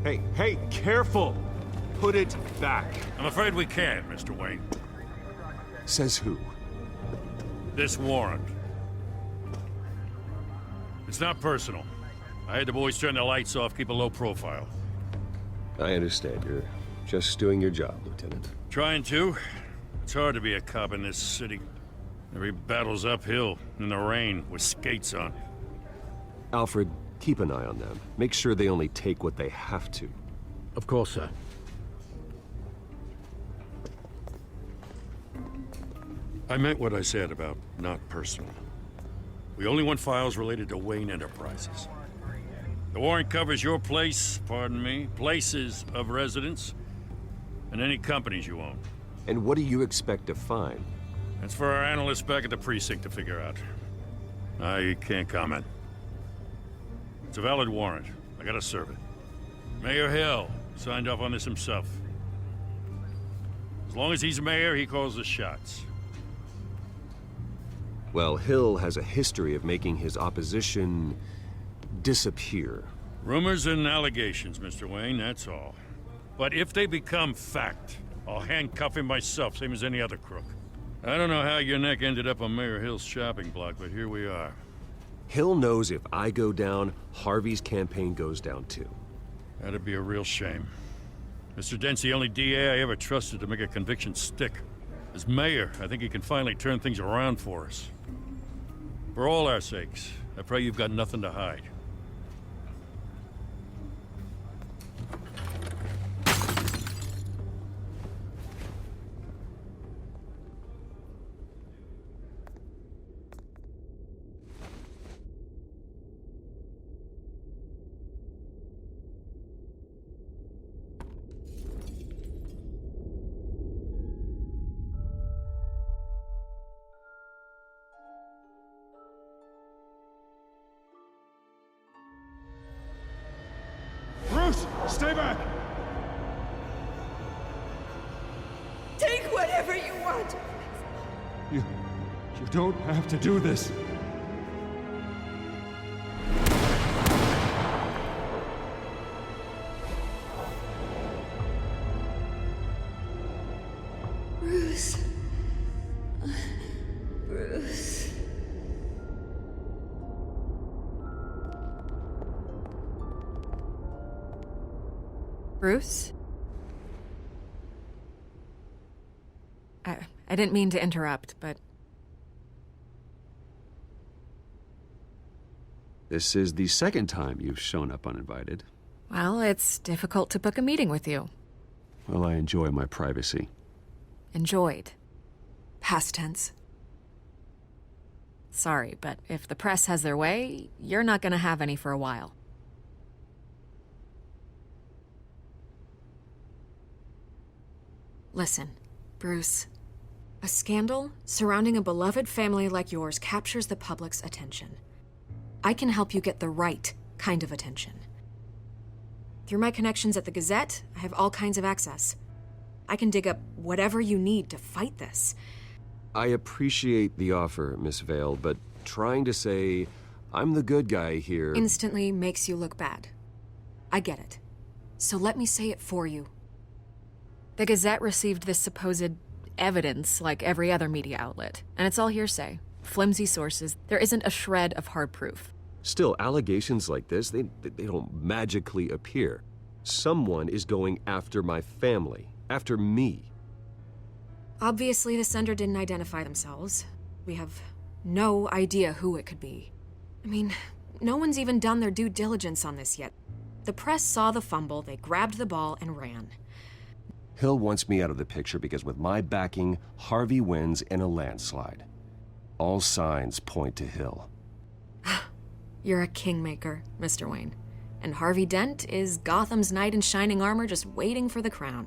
Hey, careful! Put it back. I'm afraid we can't, Mr. Wayne. Says who? This warrant. It's not personal. I had the boys turn the lights off, keep a low profile. I understand. You're just doing your job, Lieutenant. Trying to. It's hard to be a cop in this city. Every battle's uphill, in the rain, with skates on. Alfred, keep an eye on them. Make sure they only take what they have to. Of course, sir. I meant what I said about not personal. We only want files related to Wayne Enterprises. The warrant covers your place, pardon me, places of residence, and any companies you own. And what do you expect to find? That's for our analysts back at the precinct to figure out. I can't comment. It's a valid warrant. I gotta serve it. Mayor Hill signed off on this himself. As long as he's mayor, he calls the shots. Well, Hill has a history of making his opposition disappear. Rumors and allegations, Mr. Wayne, that's all. But if they become fact, I'll handcuff him myself, same as any other crook. I don't know how your neck ended up on Mayor Hill's shopping block, but here we are. Hill knows if I go down, Harvey's campaign goes down too. That'd be a real shame. Mr. Dent's the only DA I ever trusted to make a conviction stick. As mayor, I think he can finally turn things around for us. For all our sakes, I pray you've got nothing to hide. Bruce, stay back! Take whatever you want. You don't have to do this. Bruce. Bruce. Bruce? I didn't mean to interrupt, but... This is the second time you've shown up uninvited. Well, it's difficult to book a meeting with you. Well, I enjoy my privacy. Enjoyed. Past tense. Sorry, but if the press has their way, you're not gonna have any for a while. Listen, Bruce. A scandal surrounding a beloved family like yours captures the public's attention. I can help you get the right kind of attention. Through my connections at the Gazette, I have all kinds of access. I can dig up whatever you need to fight this. I appreciate the offer, Miss Vale, but trying to say I'm the good guy here... Instantly makes you look bad. I get it. So let me say it for you. The Gazette received this supposed evidence like every other media outlet, and it's all hearsay. Flimsy sources. There isn't a shred of hard proof. Still, allegations like this, they don't magically appear. Someone is going after my family, after me. Obviously, the sender didn't identify themselves. We have no idea who it could be. I mean, no one's even done their due diligence on this yet. The press saw the fumble, they grabbed the ball and ran. Hill wants me out of the picture because with my backing, Harvey wins in a landslide. All signs point to Hill. You're a kingmaker, Mr. Wayne. And Harvey Dent is Gotham's knight in shining armor just waiting for the crown.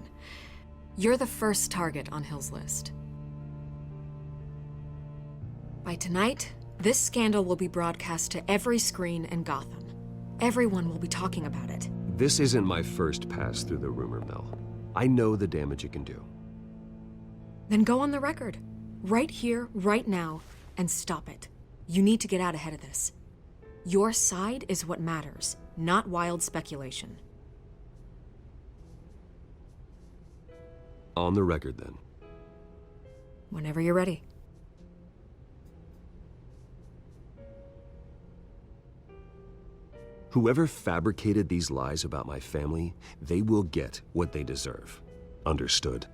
You're the first target on Hill's list. By tonight, this scandal will be broadcast to every screen in Gotham. Everyone will be talking about it. This isn't my first pass through the rumor mill. I know the damage it can do. Then go on the record. Right here, right now, and stop it. You need to get out ahead of this. Your side is what matters, not wild speculation. On the record, then. Whenever you're ready. Whoever fabricated these lies about my family, they will get what they deserve. Understood?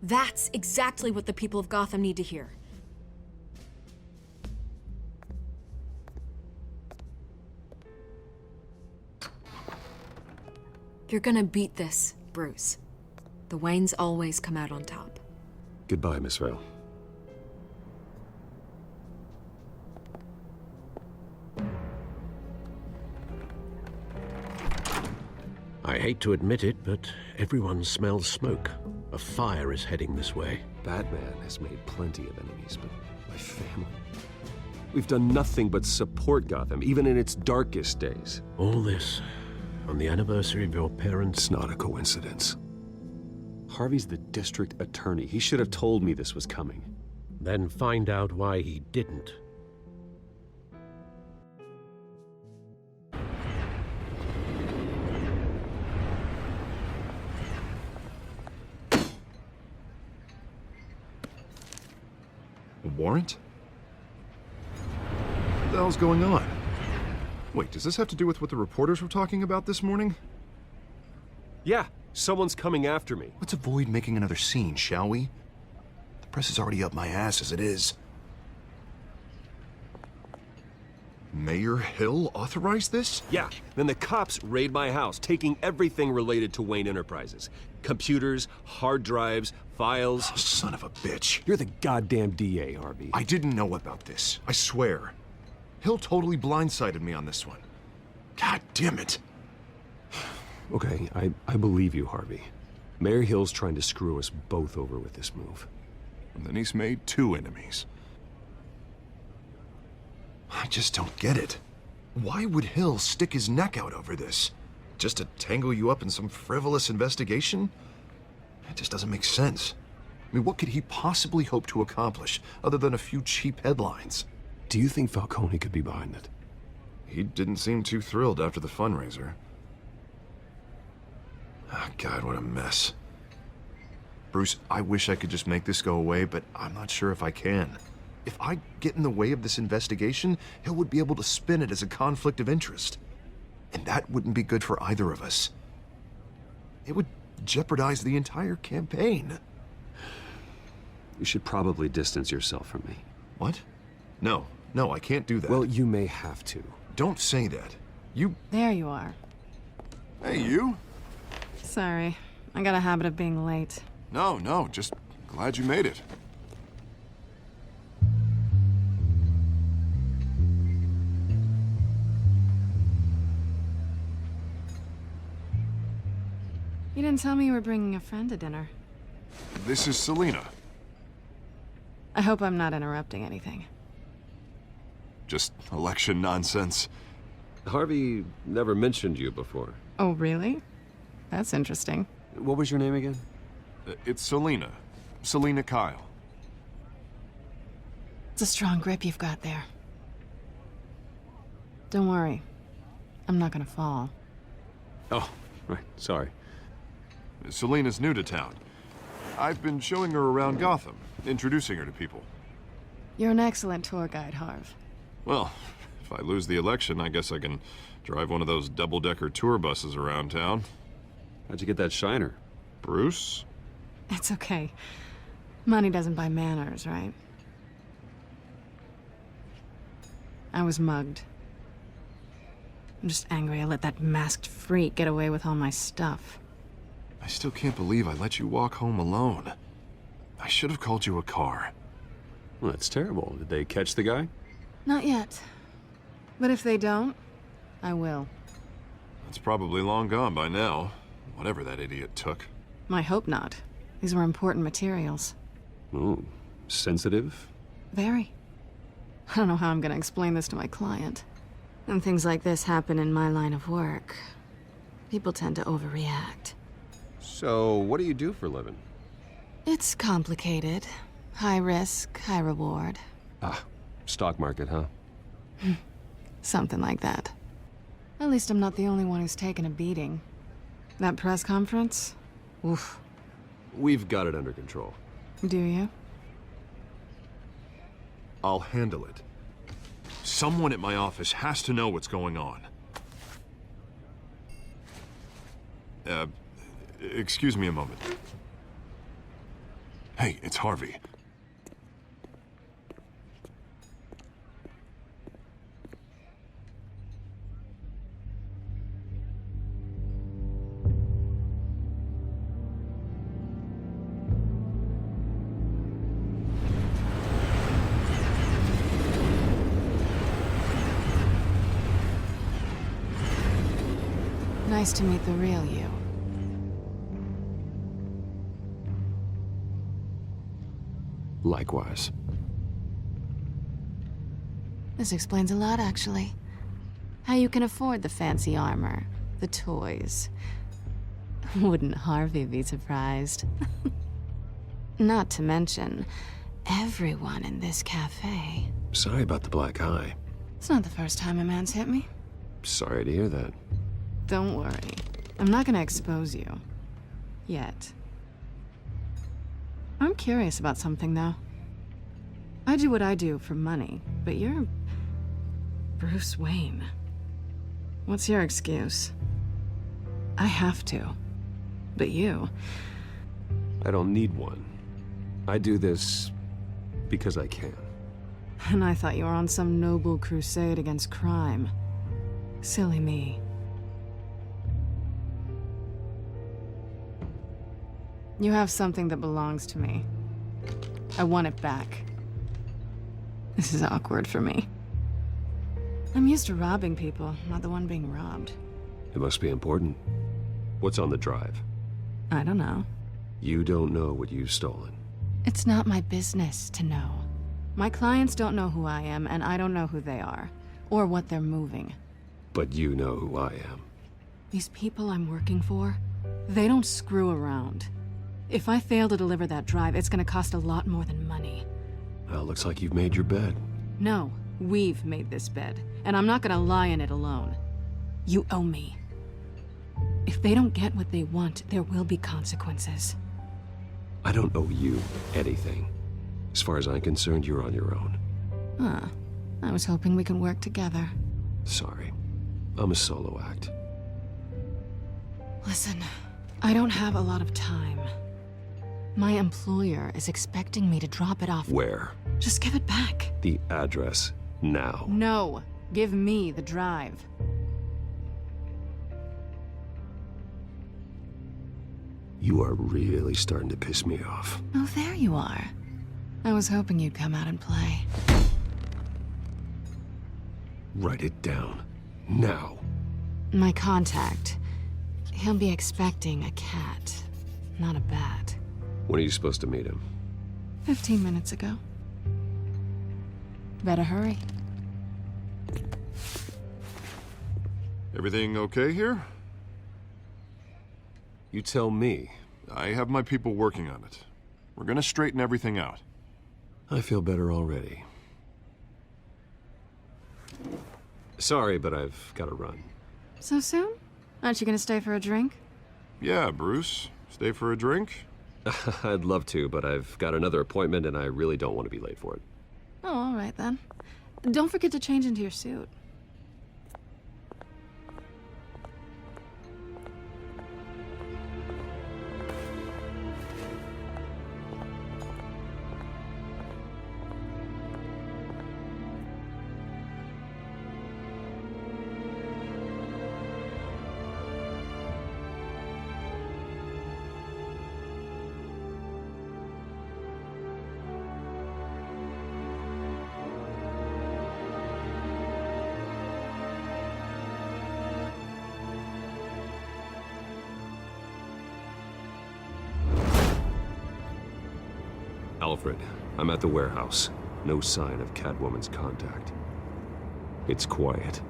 That's exactly what the people of Gotham need to hear. You're gonna beat this, Bruce. The Waynes always come out on top. Goodbye, Miss Vale. I hate to admit it, but everyone smells smoke. A fire is heading this way. Batman has made plenty of enemies, but my family... We've done nothing but support Gotham, even in its darkest days. All this on the anniversary of your parents' It's not a coincidence. Harvey's the district attorney. He should have told me this was coming. Then find out why he didn't. A warrant? What the hell's going on? Wait, does this have to do with what the reporters were talking about this morning? Yeah, someone's coming after me. Let's avoid making another scene, shall we? The press is already up my ass as it is. Mayor Hill authorized this? Yeah, then the cops raid my house, taking everything related to Wayne Enterprises. Computers, hard drives, files. Oh, son of a bitch. You're the goddamn DA, Harvey. I didn't know about this. I swear. Hill totally blindsided me on this one. God damn it. Okay, I believe you, Harvey. Mayor Hill's trying to screw us both over with this move. And then he's made 2 enemies. I just don't get it. Why would Hill stick his neck out over this? Just to tangle you up in some frivolous investigation? It just doesn't make sense. I mean, what could he possibly hope to accomplish other than a few cheap headlines? Do you think Falcone could be behind it? He didn't seem too thrilled after the fundraiser. Ah, God, what a mess. Bruce, I wish I could just make this go away, but I'm not sure if I can. If I get in the way of this investigation, Hill would be able to spin it as a conflict of interest. And that wouldn't be good for either of us. It would jeopardize the entire campaign. You should probably distance yourself from me. What? No, I can't do that. Well, you may have to. Don't say that. You... There you are. Hey, you? Sorry. I got a habit of being late. No, just glad you made it. You didn't tell me you were bringing a friend to dinner. This is Selina. I hope I'm not interrupting anything. Just election nonsense. Harvey never mentioned you before. Oh, really? That's interesting. What was your name again? It's Selina. Selina Kyle. It's a strong grip you've got there. Don't worry. I'm not gonna fall. Oh, right, sorry. Selina's new to town. I've been showing her around Gotham, introducing her to people. You're an excellent tour guide, Harv. Well, if I lose the election, I guess I can drive one of those double-decker tour buses around town. How'd you get that shiner? Bruce? It's okay. Money doesn't buy manners, right? I was mugged. I'm just angry I let that masked freak get away with all my stuff. I still can't believe I let you walk home alone. I should have called you a car. Well, that's terrible. Did they catch the guy? Not yet. But if they don't, I will. It's probably long gone by now, whatever that idiot took. I hope not. These were important materials. Ooh, sensitive? Very. I don't know how I'm gonna explain this to my client. When things like this happen in my line of work, people tend to overreact. So, what do you do for a living? It's complicated. High risk, high reward. Ah, stock market, huh? Something like that. At least I'm not the only one who's taken a beating. That press conference? Oof. We've got it under control. Do you? I'll handle it. Someone at my office has to know what's going on. Excuse me a moment. Hey, it's Harvey. Nice to meet the real you. Likewise. This explains a lot, actually. How you can afford the fancy armor, the toys. Wouldn't Harvey be surprised? Not to mention, everyone in this cafe. Sorry about the black eye. It's not the first time a man's hit me. Sorry to hear that. Don't worry. I'm not gonna expose you. Yet. I'm curious about something, though. I do what I do for money, but you're... Bruce Wayne. What's your excuse? I have to. But you... I don't need one. I do this because I can. And I thought you were on some noble crusade against crime. Silly me. You have something that belongs to me. I want it back. This is awkward for me. I'm used to robbing people, not the one being robbed. It must be important. What's on the drive? I don't know. You don't know what you've stolen. It's not my business to know. My clients don't know who I am, and I don't know who they are, or what they're moving. But you know who I am. These people I'm working for, they don't screw around. If I fail to deliver that drive, it's gonna cost a lot more than money. Well, looks like you've made your bed. No, we've made this bed, and I'm not gonna lie in it alone. You owe me. If they don't get what they want, there will be consequences. I don't owe you anything. As far as I'm concerned, you're on your own. Huh. I was hoping we could work together. Sorry. I'm a solo act. Listen, I don't have a lot of time. My employer is expecting me to drop it off. Where? Just give it back. The address, now. No. Give me the drive. You are really starting to piss me off. Oh, there you are. I was hoping you'd come out and play. Write it down. Now. My contact. He'll be expecting a cat, not a bat. When are you supposed to meet him? 15 minutes ago. Better hurry. Everything okay here? You tell me. I have my people working on it. We're gonna straighten everything out. I feel better already. Sorry, but I've got to run. So soon? Aren't you gonna stay for a drink? Yeah, Bruce. Stay for a drink? I'd love to, but I've got another appointment and I really don't want to be late for it. Oh, all right then. Don't forget to change into your suit. Alfred, I'm at the warehouse. No sign of Catwoman's contact. It's quiet.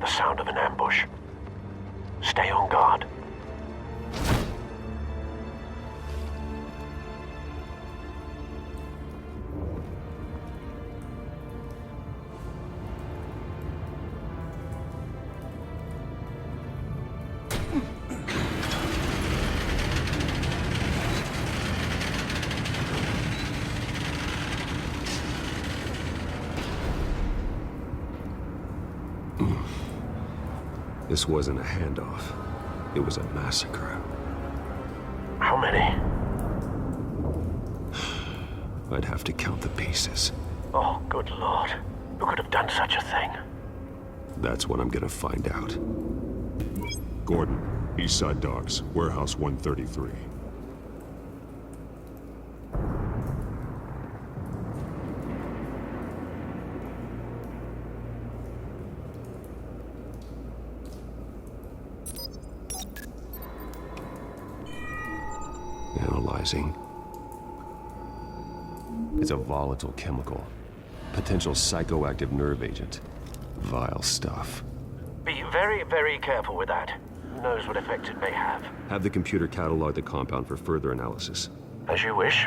The sound of an ambush. Stay on guard. This wasn't a handoff. It was a massacre. How many? I'd have to count the pieces. Oh, good lord. Who could have done such a thing? That's what I'm gonna find out. Gordon, Eastside Docks, Warehouse 133. Analyzing. It's a volatile chemical. Potential psychoactive nerve agent. Vile stuff. Be very, very careful with that. Who knows what effect it may have. Have the computer catalog the compound for further analysis. As you wish.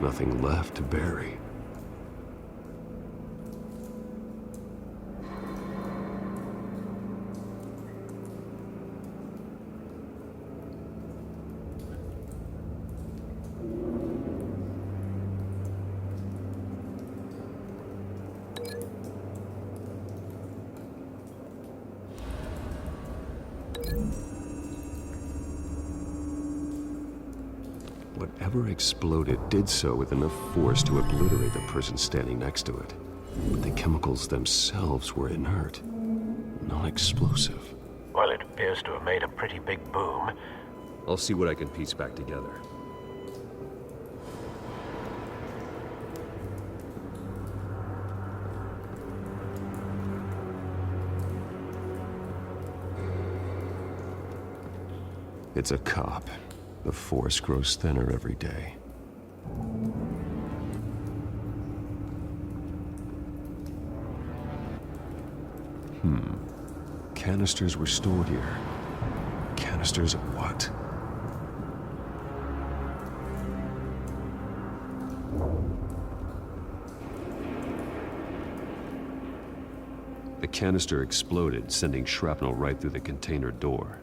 Nothing left to bury. Whatever exploded did so with enough force to obliterate the person standing next to it. But the chemicals themselves were inert, non-explosive. Well, it appears to have made a pretty big boom. I'll see what I can piece back together. It's a cop. The force grows thinner every day. Canisters were stored here. Canisters of what? The canister exploded, sending shrapnel right through the container door.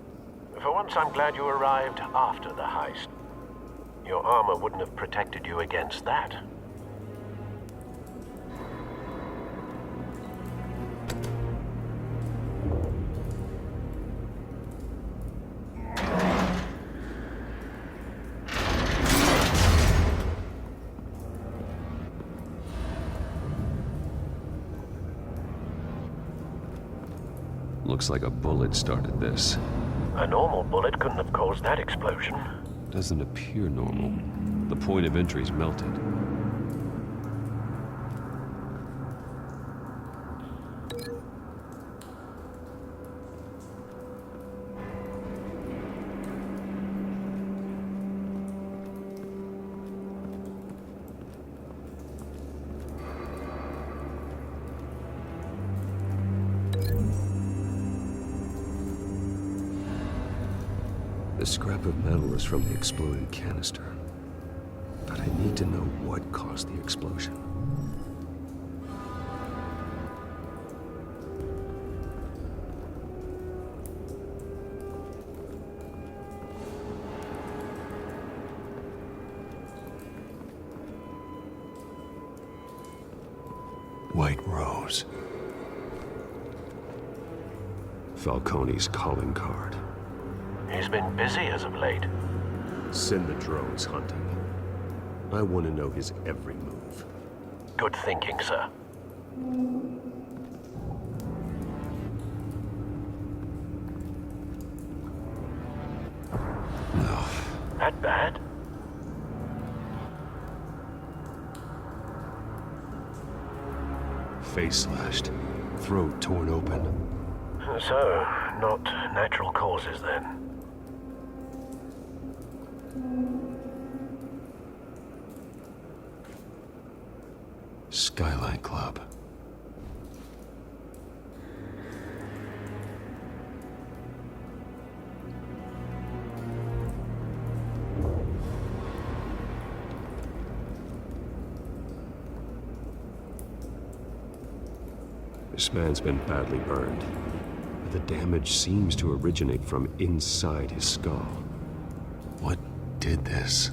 For once, I'm glad you arrived after the heist. Your armor wouldn't have protected you against that. Looks like a bullet started this. A normal bullet couldn't have caused that explosion. Doesn't appear normal. The point of entry's melted. The scrap of metal is from the exploded canister. But I need to know what caused the explosion. White Rose. Falcone's calling card. He's been busy as of late. Send the drones hunting. I want to know his every move. Good thinking, sir. No. That bad? Face slashed. Throat torn open. So, not natural causes then. Skyline Club. This man's been badly burned. The damage seems to originate from inside his skull. What did this?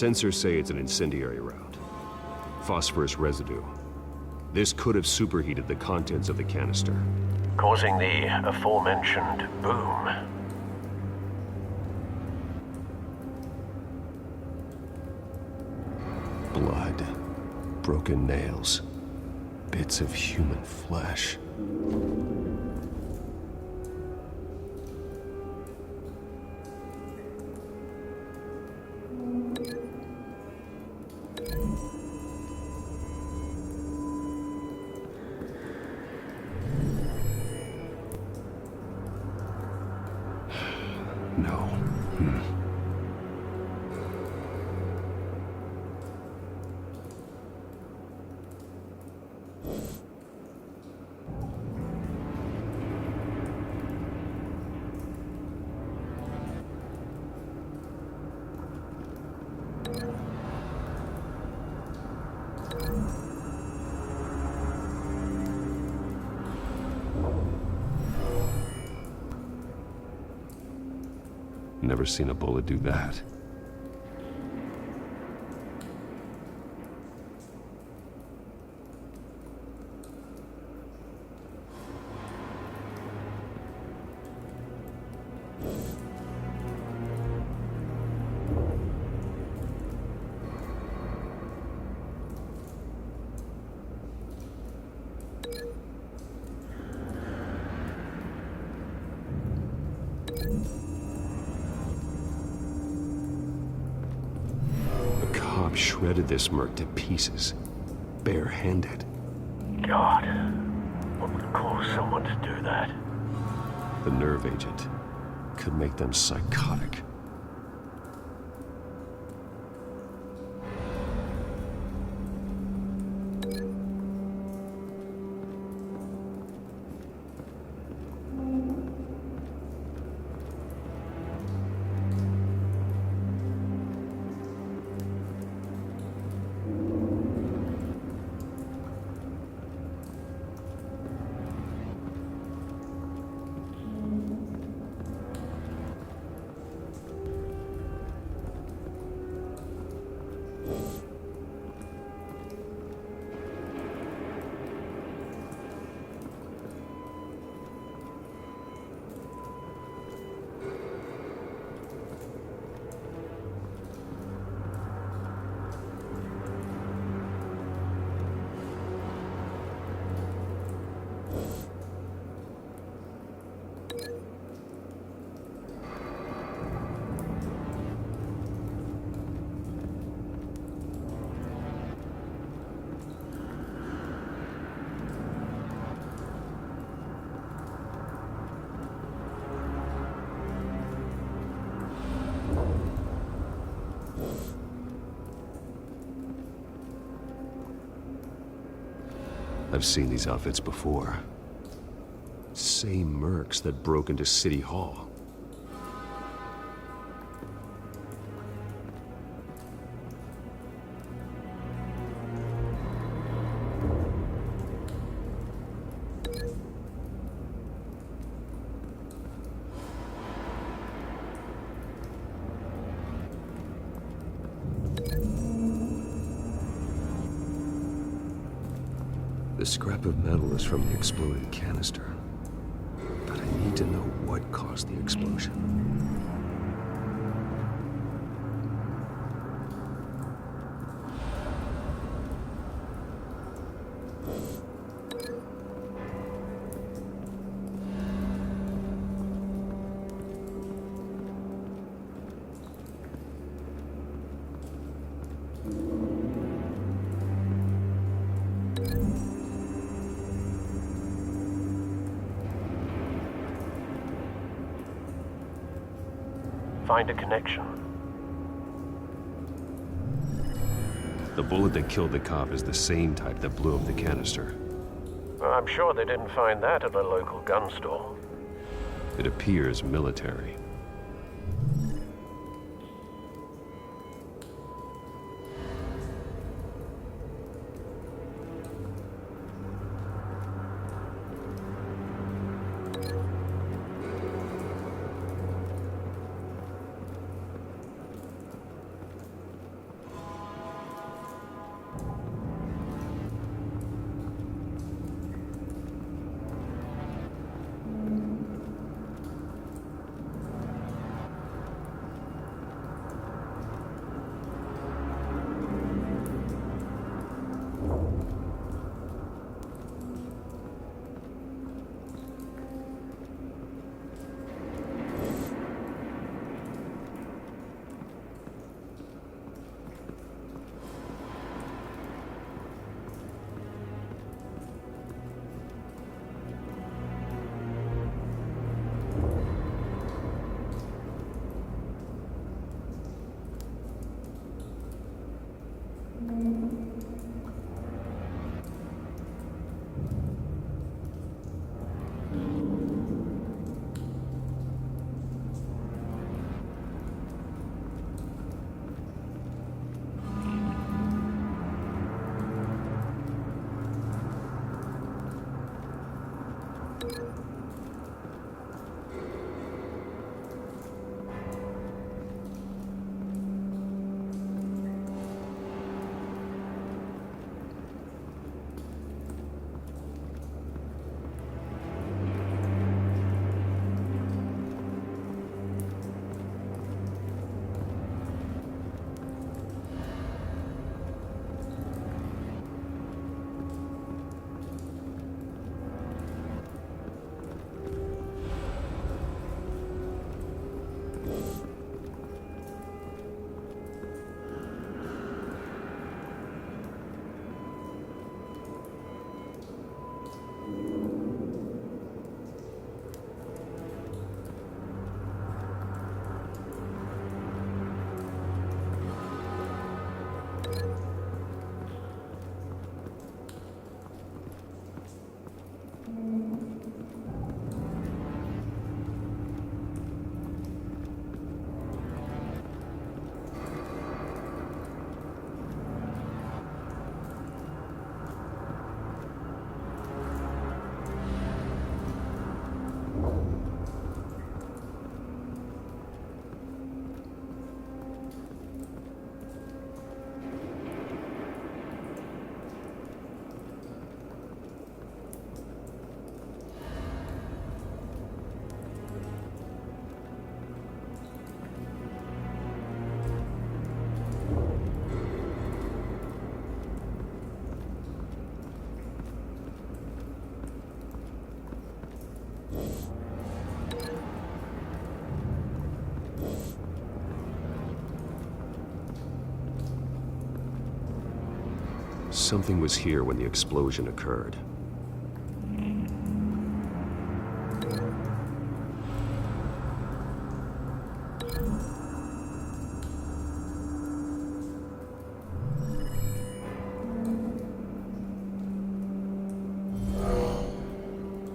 Sensors say it's an incendiary round. Phosphorus residue. This could have superheated the contents of the canister, causing the aforementioned boom. Blood, broken nails, bits of human flesh. No. Never seen a bullet do that. Shredded this merc to pieces, bare-handed. God, what would cause someone to do that? The nerve agent could make them psychotic. I've seen these outfits before. Same mercs that broke into City Hall. The scrap of metal is from the exploded canister. But I need to know what caused the explosion. Find a connection. The bullet that killed the cop is the same type that blew up the canister. Well, I'm sure they didn't find that at a local gun store. It appears military. something was here when the explosion occurred.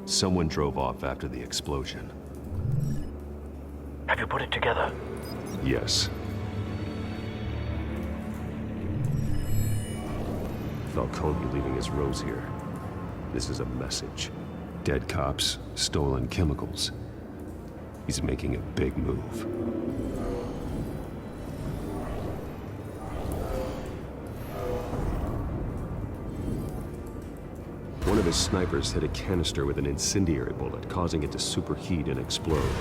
Someone drove off after the explosion. Have you put it together? Yes. Falcone leaving his rose here. This is a message. Dead cops, stolen chemicals. He's making a big move. One of his snipers hit a canister with an incendiary bullet, causing it to superheat and explode.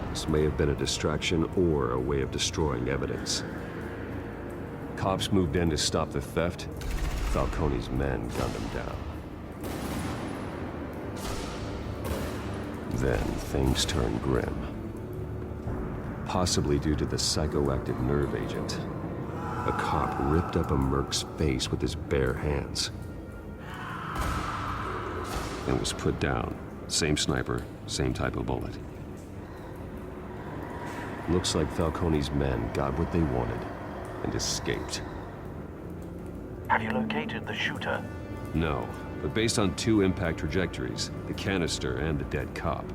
This may have been a distraction or a way of destroying evidence. Cops moved in to stop the theft. Falcone's men gunned him down. Then things turned grim. Possibly due to the psychoactive nerve agent. A cop ripped up a merc's face with his bare hands. And was put down. Same sniper, same type of bullet. Looks like Falcone's men got what they wanted and escaped. Have you located the shooter? No, but based on two impact trajectories, the canister and the dead cop,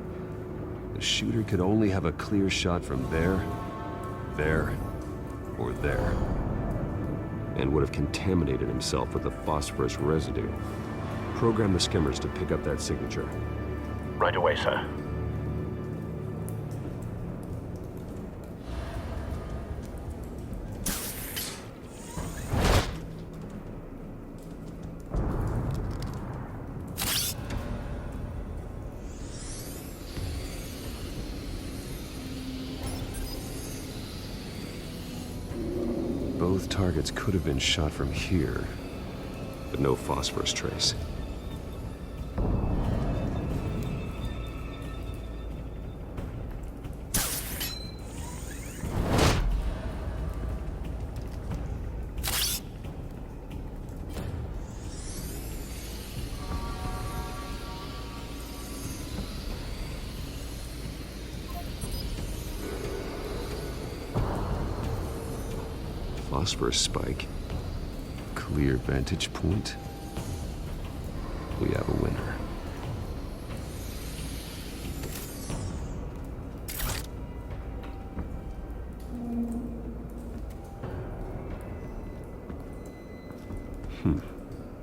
the shooter could only have a clear shot from there, or there, and would have contaminated himself with the phosphorus residue. Program the skimmers to pick up that signature. Right away, sir. Both targets could have been shot from here, but no phosphorus trace. Phosphorus spike. Clear vantage point. We have a winner.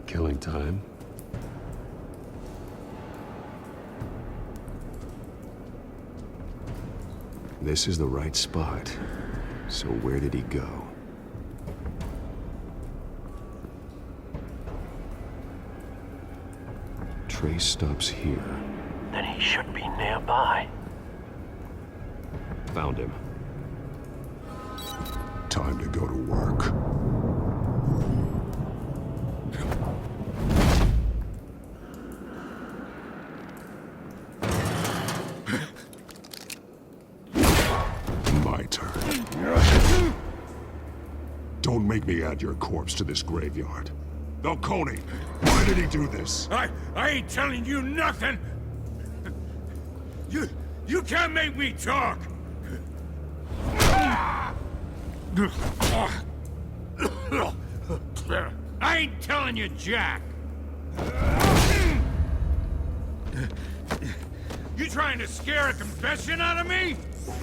Killing time. This is the right spot. So where did he go? Trace stops here. Then he should be nearby. Found him. Time to go to work. My turn. Don't make me add your corpse to this graveyard. Falcone, why did he do this? I ain't telling you nothing! You can't make me talk! I ain't telling you, Jack! You trying to scare a confession out of me?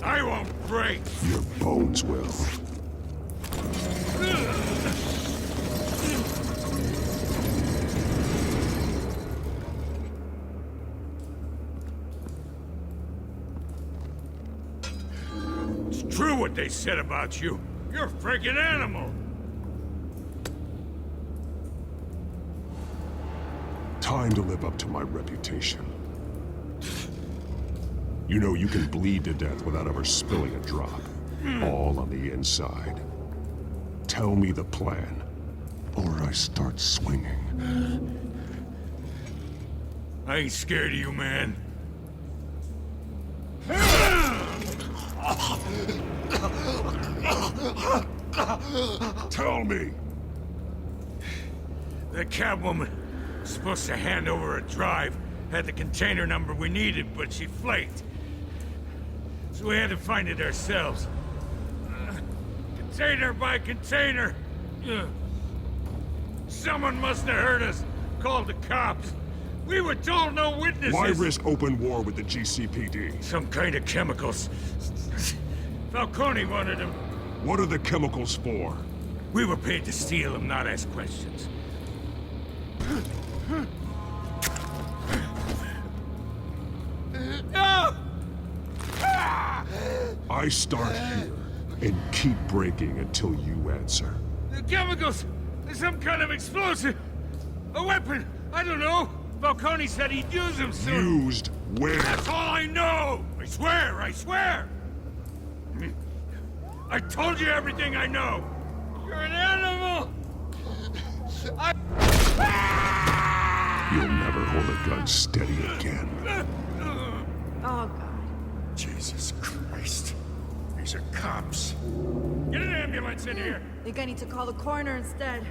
I won't break! Your bones will. It's true what they said about you. You're a freaking animal! Time to live up to my reputation. You know you can bleed to death without ever spilling a drop. All on the inside. Tell me the plan, or I start swinging. I ain't scared of you, man. Tell me! The cabwoman was supposed to hand over a drive, had the container number we needed, but she flaked. So we had to find it ourselves. Container by container. Someone must have heard us, called the cops. We were told no witnesses. Why risk open war with the GCPD? Some kind of chemicals. Falcone wanted them. What are the chemicals for? We were paid to steal them, not ask questions. No! I start here and keep breaking until you answer. The chemicals! Some kind of explosive! A weapon! I don't know! Falcone said he'd use them soon! Used where? That's all I know! I swear, I swear! I told you everything I know! You're an animal! You'll never hold a gun steady again. Oh, God. Jesus Christ. These are cops. Get an ambulance in here! Think I need to call the coroner instead.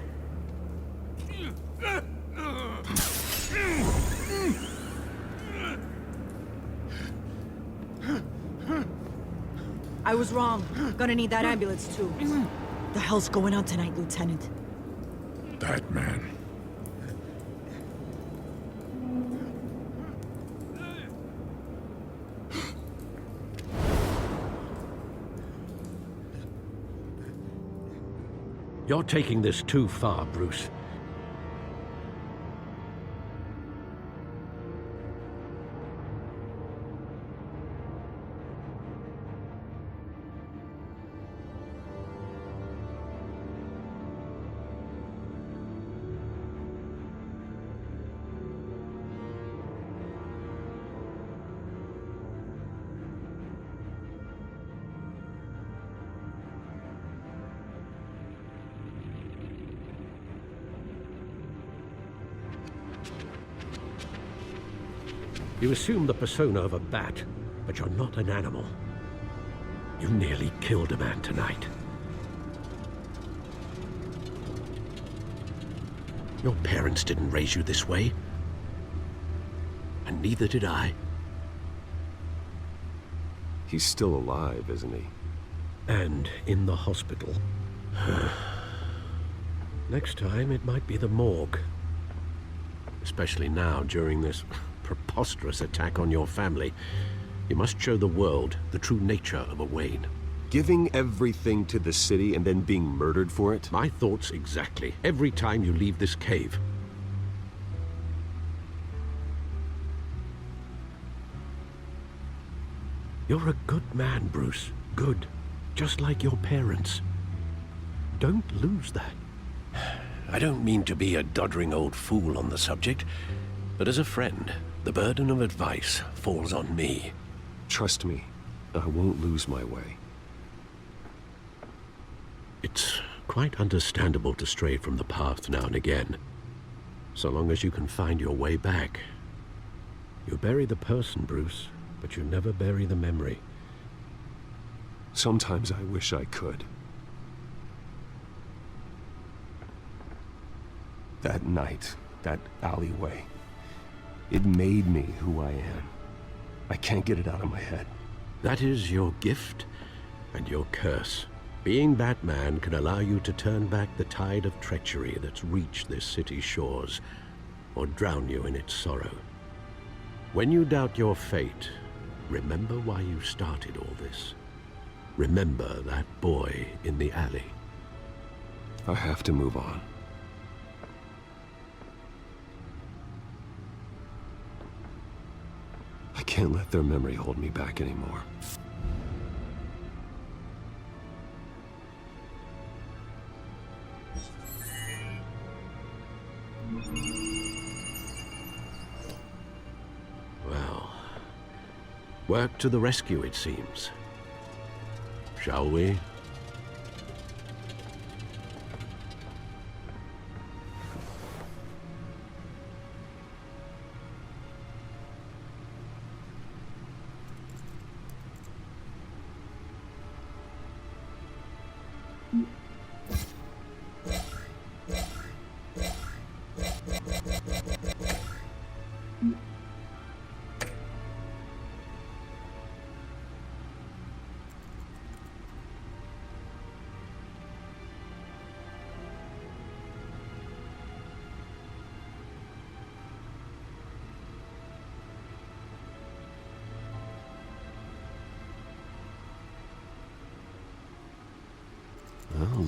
I was wrong. Gonna need that ambulance, too. The hell's going on tonight, Lieutenant? That man. You're taking this too far, Bruce. You assume the persona of a bat, but you're not an animal. You nearly killed a man tonight. Your parents didn't raise you this way. And neither did I. He's still alive, isn't he? And in the hospital. Next time, it might be the morgue. Especially now, during this preposterous attack on your family. You must show the world the true nature of a Wayne. Giving everything to the city and then being murdered for it? My thoughts exactly. Every time you leave this cave. You're a good man, Bruce. Good. Just like your parents. Don't lose that. I don't mean to be a doddering old fool on the subject, but as a friend, the burden of advice falls on me. Trust me, I won't lose my way. It's quite understandable to stray from the path now and again, so long as you can find your way back. You bury the person, Bruce, but you never bury the memory. Sometimes I wish I could. That night, that alleyway, it made me who I am. I can't get it out of my head. That is your gift and your curse. Being Batman can allow you to turn back the tide of treachery that's reached this city's shores, or drown you in its sorrow. When you doubt your fate, remember why you started all this. Remember that boy in the alley. I have to move on. I can't let their memory hold me back anymore. Well, work to the rescue, it seems. Shall we?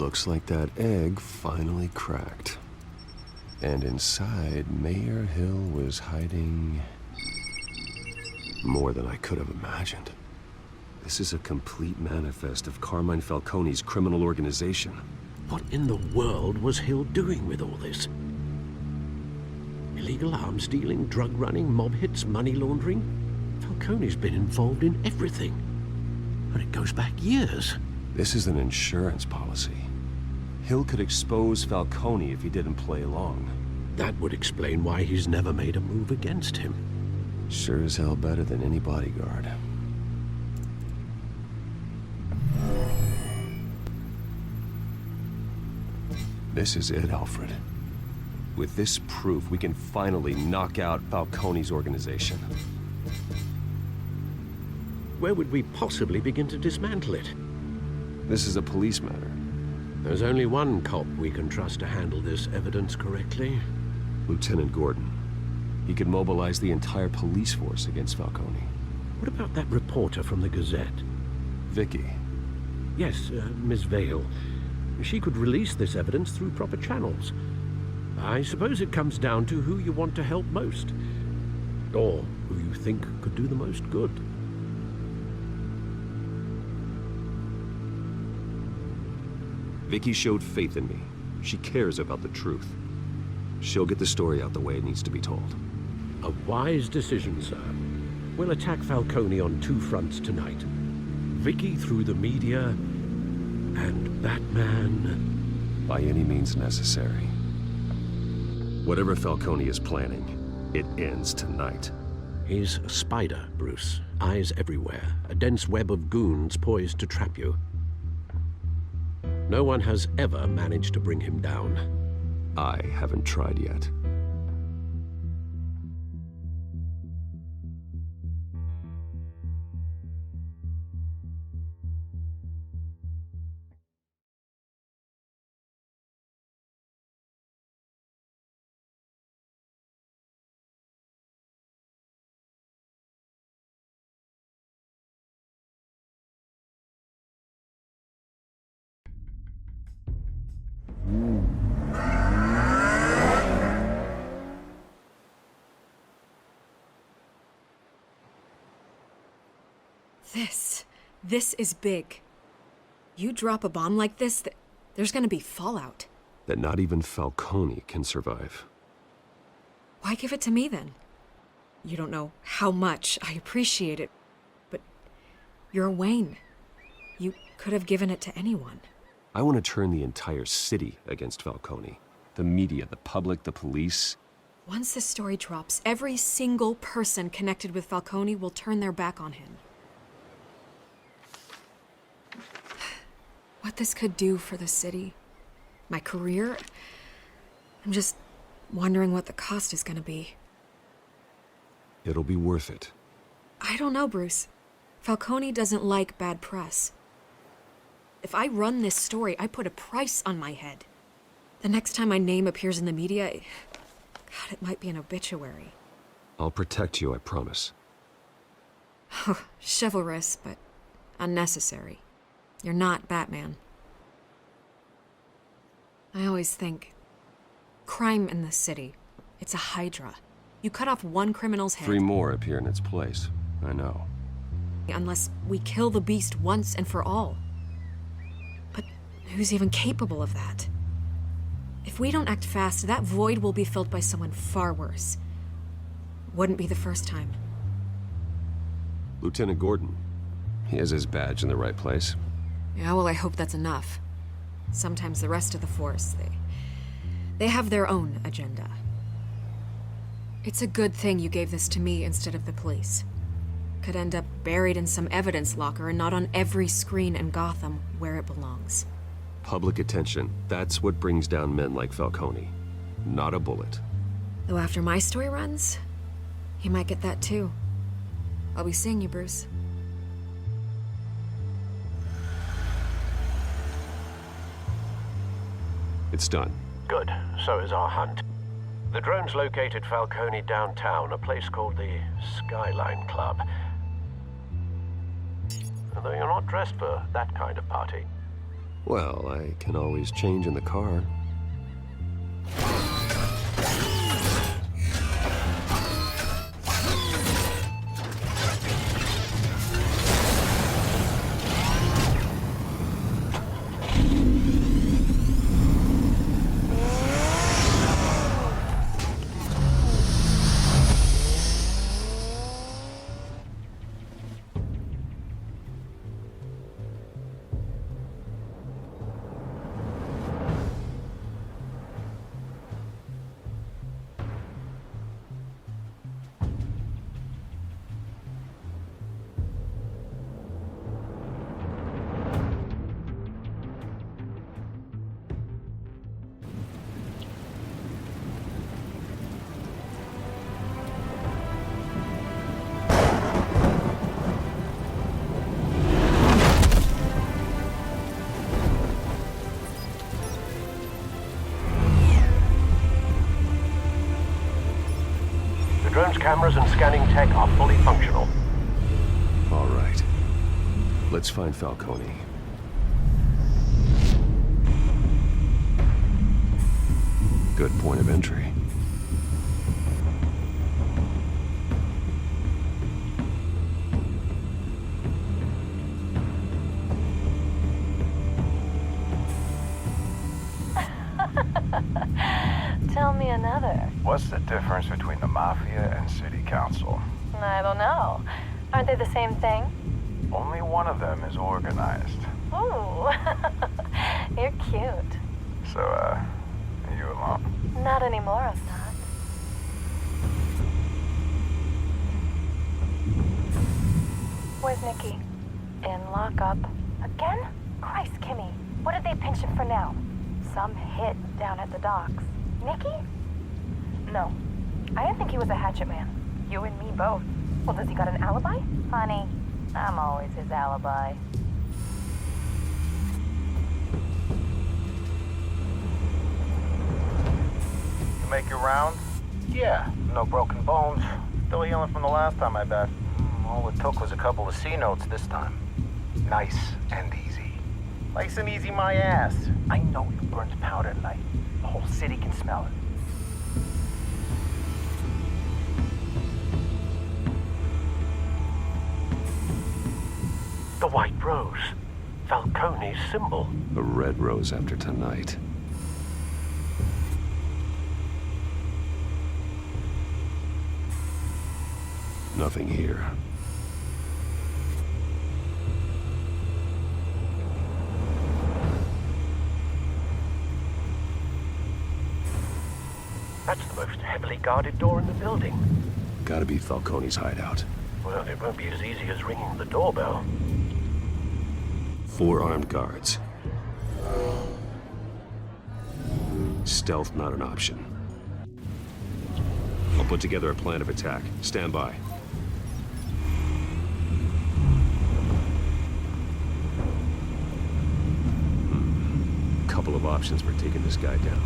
Looks like that egg finally cracked. And inside, Mayor Hill was hiding more than I could have imagined. This is a complete manifest of Carmine Falcone's criminal organization. What in the world was Hill doing with all this? Illegal arms dealing, drug running, mob hits, money laundering? Falcone's been involved in everything. And it goes back years. This is an insurance policy. Hill could expose Falcone if he didn't play along. That would explain why he's never made a move against him. Sure as hell better than any bodyguard. This is it, Alfred. With this proof, we can finally knock out Falcone's organization. Where would we possibly begin to dismantle it? This is a police matter. There's only one cop we can trust to handle this evidence correctly. Lieutenant Gordon. He could mobilize the entire police force against Falcone. What about that reporter from the Gazette? Vicky. Yes, Miss Vale. She could release this evidence through proper channels. I suppose it comes down to who you want to help most. Or who you think could do the most good. Vicky showed faith in me. She cares about the truth. She'll get the story out the way it needs to be told. A wise decision, sir. We'll attack Falcone on two fronts tonight. Vicky through the media, and Batman... by any means necessary. Whatever Falcone is planning, it ends tonight. He's a spider, Bruce. Eyes everywhere. A dense web of goons poised to trap you. No one has ever managed to bring him down. I haven't tried yet. This is big. You drop a bomb like this, there's gonna be fallout. That not even Falcone can survive. Why give it to me then? You don't know how much I appreciate it, but you're Wayne. You could have given it to anyone. I want to turn the entire city against Falcone. The media, the public, the police. Once this story drops, every single person connected with Falcone will turn their back on him. What this could do for the city, my career, I'm just wondering what the cost is gonna be. It'll be worth it. I don't know, Bruce. Falcone doesn't like bad press. If I run this story, I put a price on my head. The next time my name appears in the media, God, it might be an obituary. I'll protect you, I promise. Chivalrous, but unnecessary. You're not Batman. I always think, crime in the city, it's a hydra. You cut off one criminal's head... 3 more appear in its place. I know. Unless we kill the beast once and for all. But who's even capable of that? If we don't act fast, that void will be filled by someone far worse. Wouldn't be the first time. Lieutenant Gordon. He has his badge in the right place. Yeah, well, I hope that's enough. Sometimes the rest of the force, they have their own agenda. It's a good thing you gave this to me instead of the police. Could end up buried in some evidence locker and not on every screen in Gotham where it belongs. Public attention, that's what brings down men like Falcone. Not a bullet. Though after my story runs, he might get that too. I'll be seeing you, Bruce. It's done. Good. So is our hunt. The drones located Falcone downtown, a place called the Skyline Club. Although you're not dressed for that kind of party. Well, I can always change in the car. The drone's cameras and scanning tech are fully functional. All right. Let's find Falcone. Good point of entry. Tell me another. What's the difference between the Mafia and City Council? I don't know. Aren't they the same thing? Only one of them is organized. Ooh, you're cute. So, are you alone? Not anymore, I'm not. Where's Nikki? In lockup. Again? Christ, Kimmy. What did they pinch him for now? Some hit down at the docks. Nikki? No. I didn't think he was a hatchet man. You and me both. Well, does he got an alibi? Honey, I'm always his alibi. You make your rounds? Yeah, no broken bones. Still healing from the last time, I bet. All it took was a couple of C notes this time. Nice and easy. Nice and easy my ass. I know you burned powder tonight. The whole city can smell it. The White Rose. Falcone's symbol. A red rose after tonight. Nothing here. That's the most heavily guarded door in the building. Gotta be Falcone's hideout. Well, it won't be as easy as ringing the doorbell. 4 armed guards. Stealth not an option. I'll put together a plan of attack. Stand by. Couple of options for taking this guy down.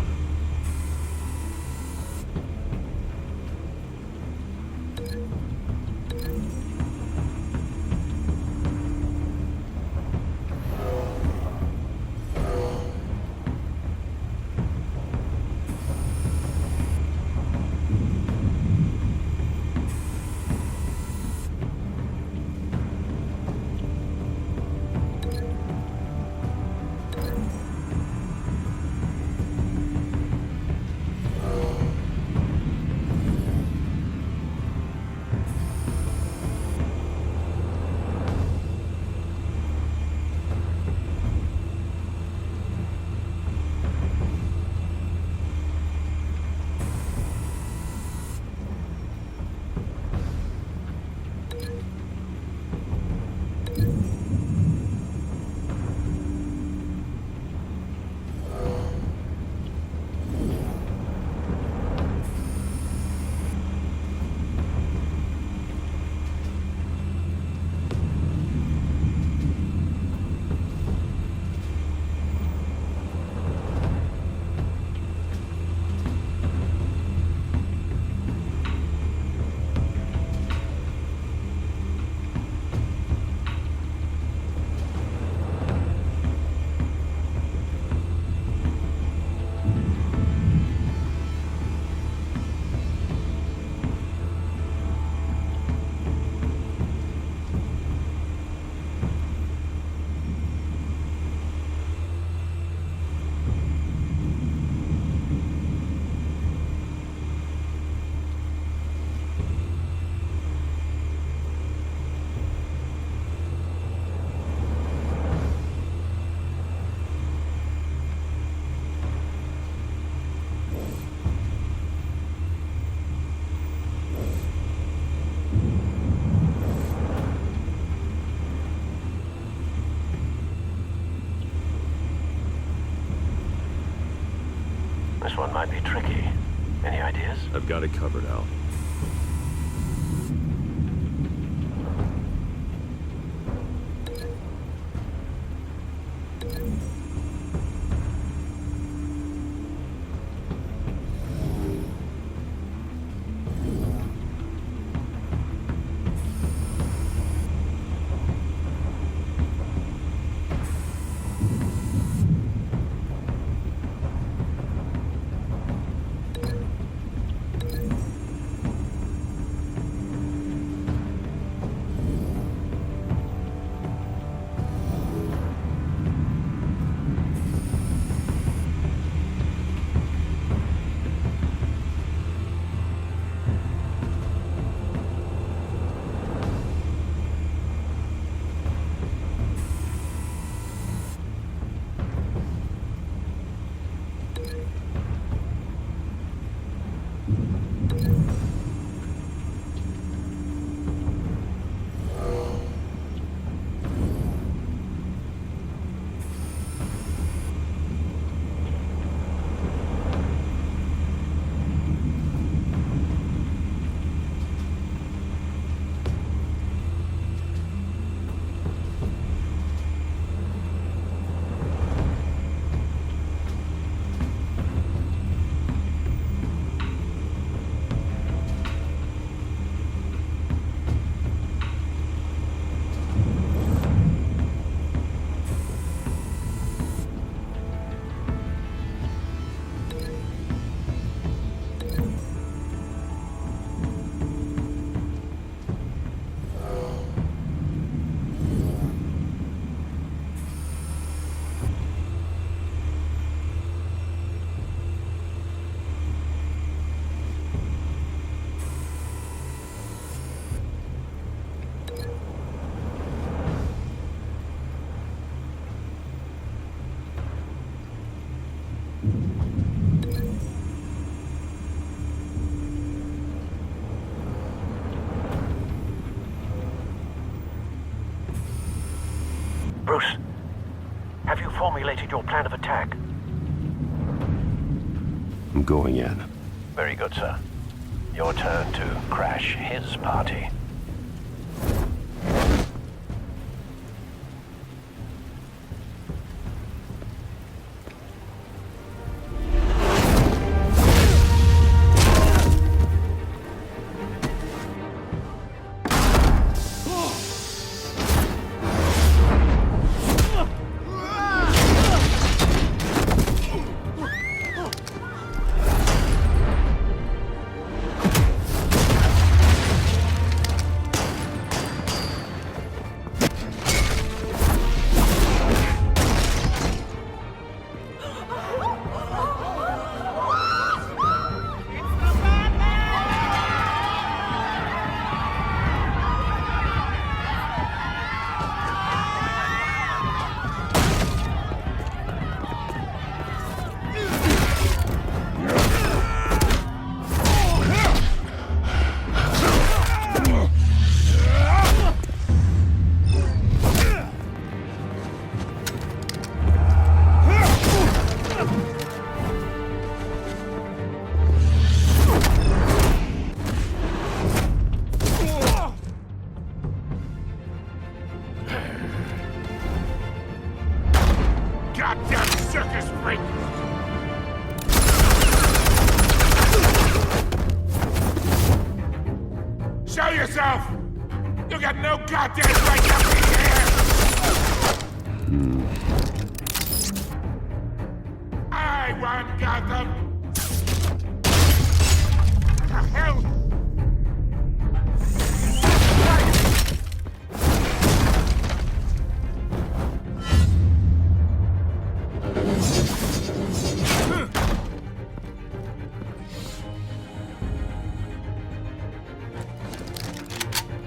This one might be tricky. Any ideas? I've got it covered, Al. Bruce, have you formulated your plan of attack? I'm going in. Very good, sir. Your turn to crash his party. Goddamn circus freak! Show yourself! You got no goddamn right to be here! I want Gotham! The hell?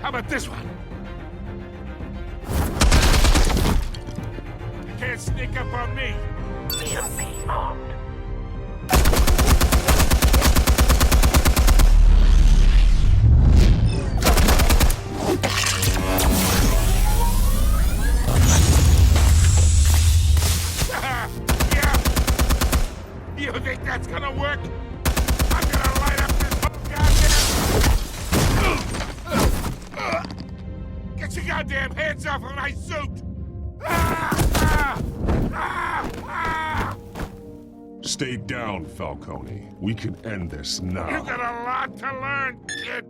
How about this one? You can't sneak up on me. EMP armed. Yeah. You think that's gonna goddamn hands off of my suit! Stay down, Falcone. We can end this now. You got a lot to learn, kid.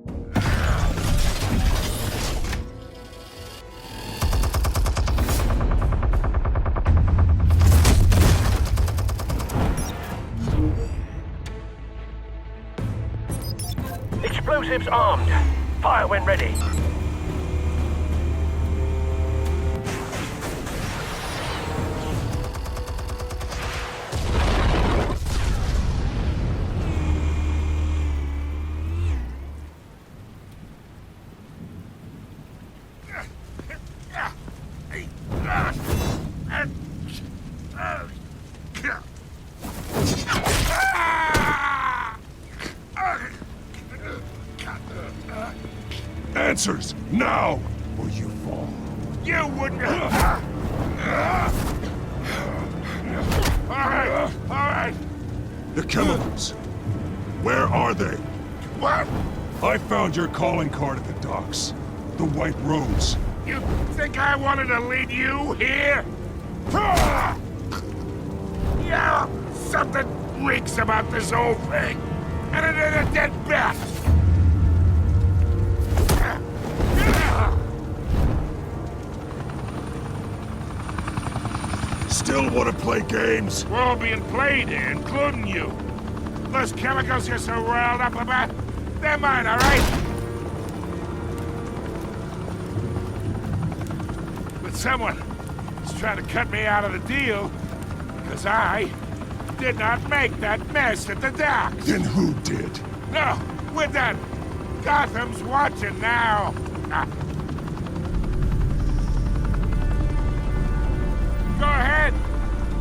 Explosives armed. Fire when ready. Answers, now, or you fall. You wouldn't... All right. The chemicals. Where are they? What? I found your calling card at the docks. The White Rose. You think I wanted to lead you here? Yeah, something reeks about this whole thing. And it is a dead bat. Still want to play games? We're all being played here, including you. Those chemicals you're so riled up about, they're mine, all right? But someone is trying to cut me out of the deal because I did not make that mess at the docks. Then who did? No, we're done. Gotham's watching now. Go ahead.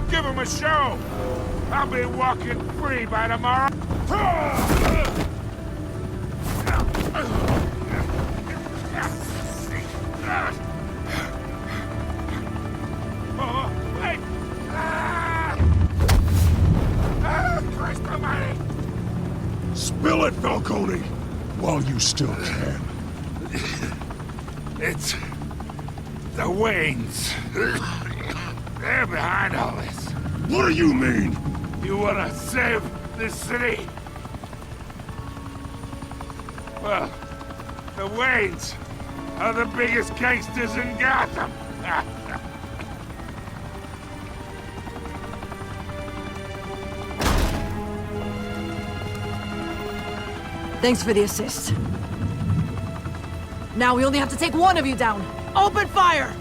Give him a show. I'll be walking free by tomorrow. Oh, wait. Christ almighty. Spill it, Falcone, while you still can. It's the Waynes. They're behind all this. What do you mean? You wanna save this city? Well, the Waynes are the biggest gangsters in Gotham. Thanks for the assist. Now we only have to take one of you down. Open fire!